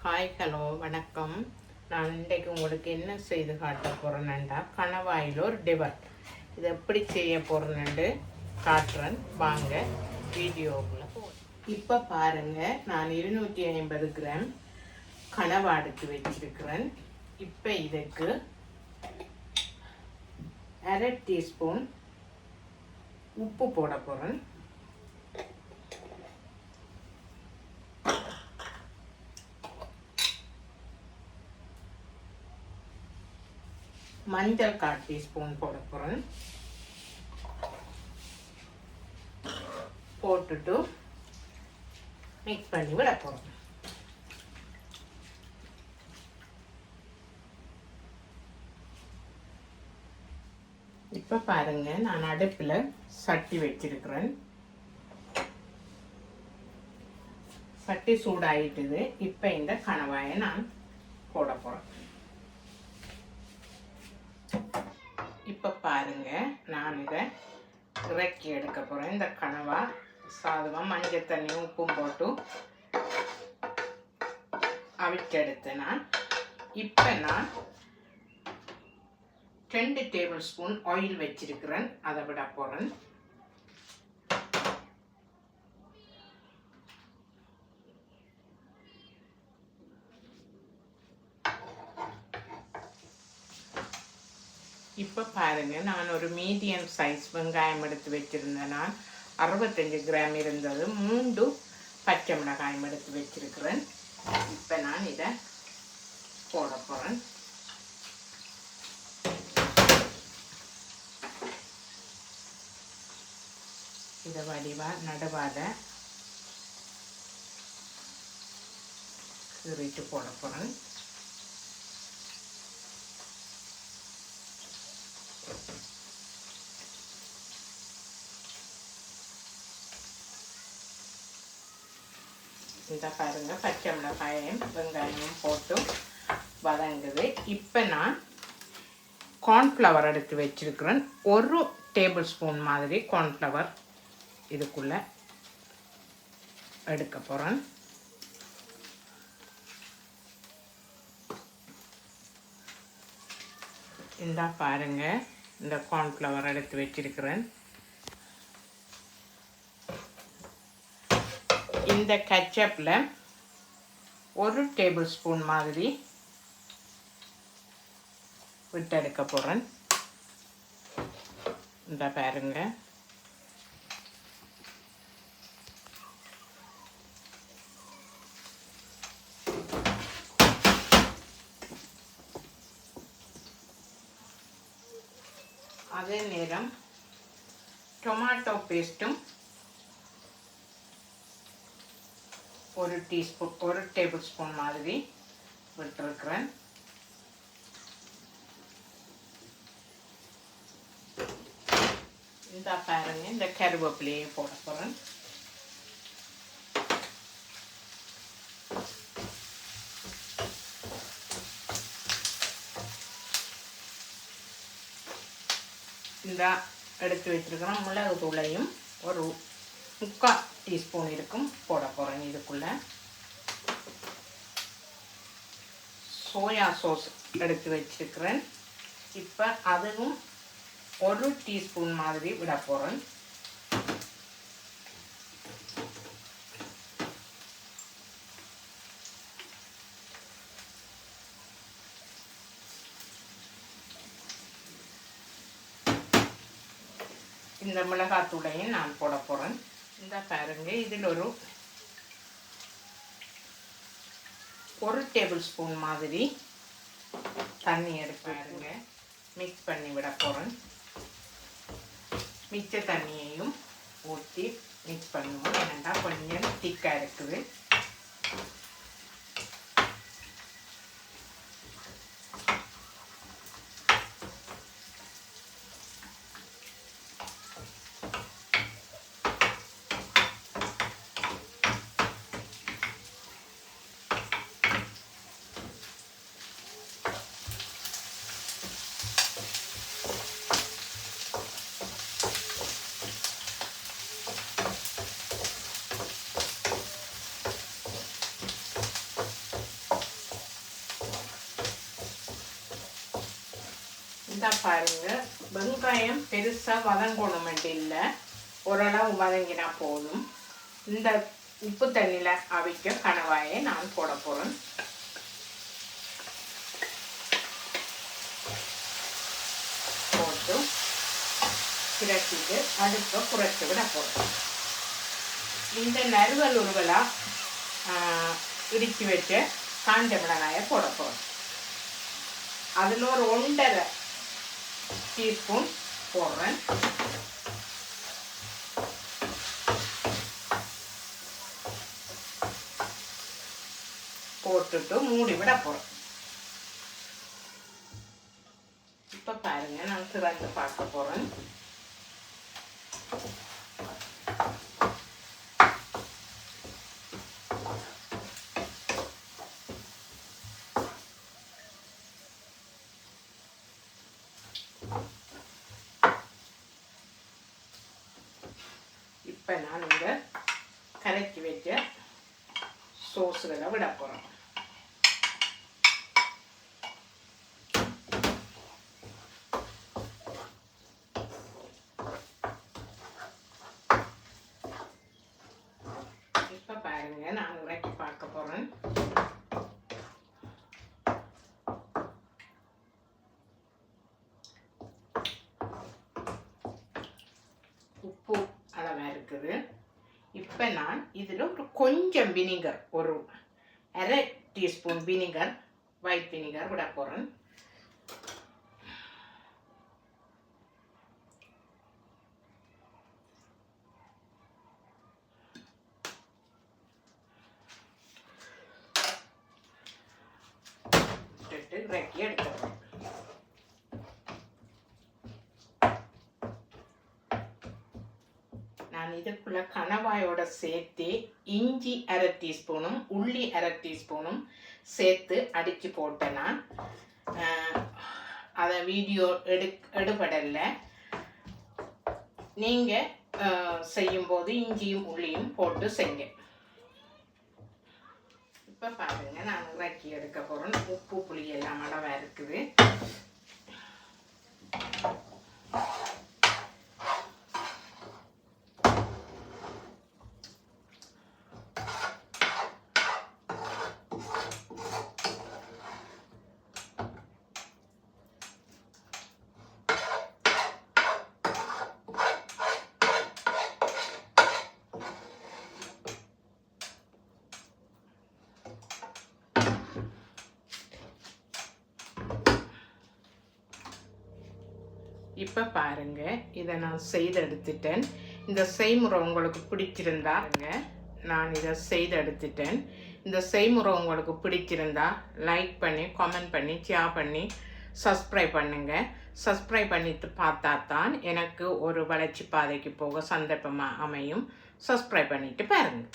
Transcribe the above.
Hi hello வணக்கம். நான் இன்றைக்கு உங்களுக்கு என்ன செய்து காட்ட போகிறேன்டா, கணவாயில் ஒரு டிவர். இது எப்படி செய்ய போகிறேன்னு காட்டுறேன், வாங்க வீடியோக்குள்ள போகிறேன். இப்போ பாருங்கள், நான் 250 கிராம் கனவா எடுத்து வச்சிருக்கிறேன். இப்போ இதுக்கு 1/2 டீஸ்பூன் உப்பு போட போகிறேன். மஞ்சள் 1/4 டீஸ்பூன் போட போகிறேன். போட்டுட்டு மிக்ஸ் பண்ணி விட போகிறோம். இப்போ பாருங்க, நான் அடுப்பில் சட்டி வச்சிருக்கிறேன். சட்டி சூடாயிட்டுது. இப்போ இந்த கணவாயை நான் போட போகிறேன். இப்போ பாருங்க, நான் இதை இறக்கி எடுக்க போகிறேன். இந்த கனவா சாதமாக மஞ்சள் தண்ணியும் உப்பும் போட்டு அவிச்செடுத்து இப்போ நான் 2 டேபிள் ஸ்பூன் ஆயில் வச்சிருக்கிறேன். அதை விட போகிறேன். இப்போ பாருங்கள், நான் ஒரு மீடியம் சைஸ் வெங்காயம் எடுத்து வச்சுருந்தேன். நான் 65 கிராம் இருந்தது. 3 பச்சை மிளகாயம் எடுத்து வச்சிருக்கிறேன். இப்போ நான் இதை போட போகிறேன். இதை வடிவாக நடுவாத கீறிட்டு போட போகிறேன். இந்த பாருங்க, பச்சை மிளகாயும் வெங்காயமும் போட்டு வதங்குது. இப்போ நான் கார்ன்ஃப்ளவர் எடுத்து வச்சிருக்கிறேன். 1 டேபிள் ஸ்பூன் மாதிரி கார்ன்ஃப்ளவர் இதுக்குள்ளே எடுக்க போகிறேன். இந்த பாருங்க, இந்த கார்ன்ஃப்ளவர் எடுத்து வச்சிருக்கிறேன். இந்த கெச்சப்பில் 1 டேபிள் ஸ்பூன் மாதிரி விட்டு எடுக்க போகிறேன். இந்த பாருங்க, அதே நேரம் டொமாட்டோ பேஸ்ட்டும் 1 டேபிள் ஸ்பூன் மாதிரி விட்டுருக்கிறேன். இந்த பாருங்க, இந்த கருவேப்பிலையை போட போகிறேன். இந்த எடுத்து வச்சிருக்கிறேன். மிளகு தூளையும் ஒரு 3/4 டீஸ்பூன் இருக்கும் போட போகிறேன். இதுக்குள்ளே சோயா சாஸ் எடுத்து வச்சிருக்கிறேன். இப்போ அதுவும் 1 டீஸ்பூன் மாதிரி விட போகிறேன். இந்த மிளகாத்தூளையும் நான் போட போகிறேன். இந்த பாருங்க, இதில் ஒரு டேபிள் ஸ்பூன் மாதிரி தண்ணி எடுப்பாருங்க. மிக்ஸ் பண்ணி விட போகிறேன். மிச்ச தண்ணியையும் ஊற்றி மிக்ஸ் பண்ணுவோம். ஏன்னா கொஞ்சம் திக்காக இருக்குது. இந்த பாருங்க, வெங்காயம் பெருசாக வதங்கணும் இல்லை, ஓரளவு வதங்கினா போதும். இந்த உப்பு தண்ணியில் அவிக்க கணவாயை நான் போட போகிறேன். போட்டு கிரட்டிட்டு அடுப்பை குறைச்சி விட போகிறேன். இந்த நறுவல் உருவலாக இடித்து வச்ச காஞ்ச மிளகாயை போட போகிறேன். அதில் ஒரு 1.5 டீஸ்பூன் போடுறேன். போட்டுட்டு மூடி விட போகிறேன். இப்போ பாருங்க, நான் திறந்து பார்க்க போகிறேன். இப்போ நான் இந்த கரைச்சி வச்ச சோஸுகளை விட போகிறேன். இப்போ பாருங்க, நான் உரைக்கி பார்க்க போகிறேன். உப்பு அளவாக இருக்குது. இப்போ நான் இதில் ஒரு கொஞ்சம் வினிகர், ஒரு 1/2 டீஸ்பூன் வினிகர், ஒயிட் வினிகர் விட போகிறேன். இறக்கி எடுத்துக்கிறேன். நான் இதுக்குள்ள கணவாயோட சேர்த்து இஞ்சி 1/2 டீஸ்பூனும் உள்ளி 1/2 டீஸ்பூனும் சேர்த்து அடித்து போட்டேன்னா அதை வீடியோ எடுபடலை. நீங்கள் செய்யும்போது இஞ்சியும் உள்ளியும் போட்டு செய்யுங்க. இப்போ பாருங்க, நான் இறக்கி எடுக்க போகிறேன். உப்பு புளி எல்லாம் அளவாக இருக்குது. இப்போ பாருங்க, இதை நான் செய்து எடுத்துட்டேன். இந்த செய்முறை உங்களுக்கு பிடிச்சிருந்தாங்க, நான் இதை செய்து எடுத்துட்டேன். இந்த செய்முறை உங்களுக்கு பிடிச்சிருந்தா லைக் பண்ணி, கமெண்ட் பண்ணி, ஷேர் பண்ணி, சப்ஸ்கிரைப் பண்ணுங்கள். சப்ஸ்கிரைப் பண்ணிட்டு பார்த்தா தான் எனக்கு ஒரு வளர்ச்சி பாதைக்கு போக சந்தர்ப்பமாக அமையும். சப்ஸ்கிரைப் பண்ணிட்டு பாருங்கள்.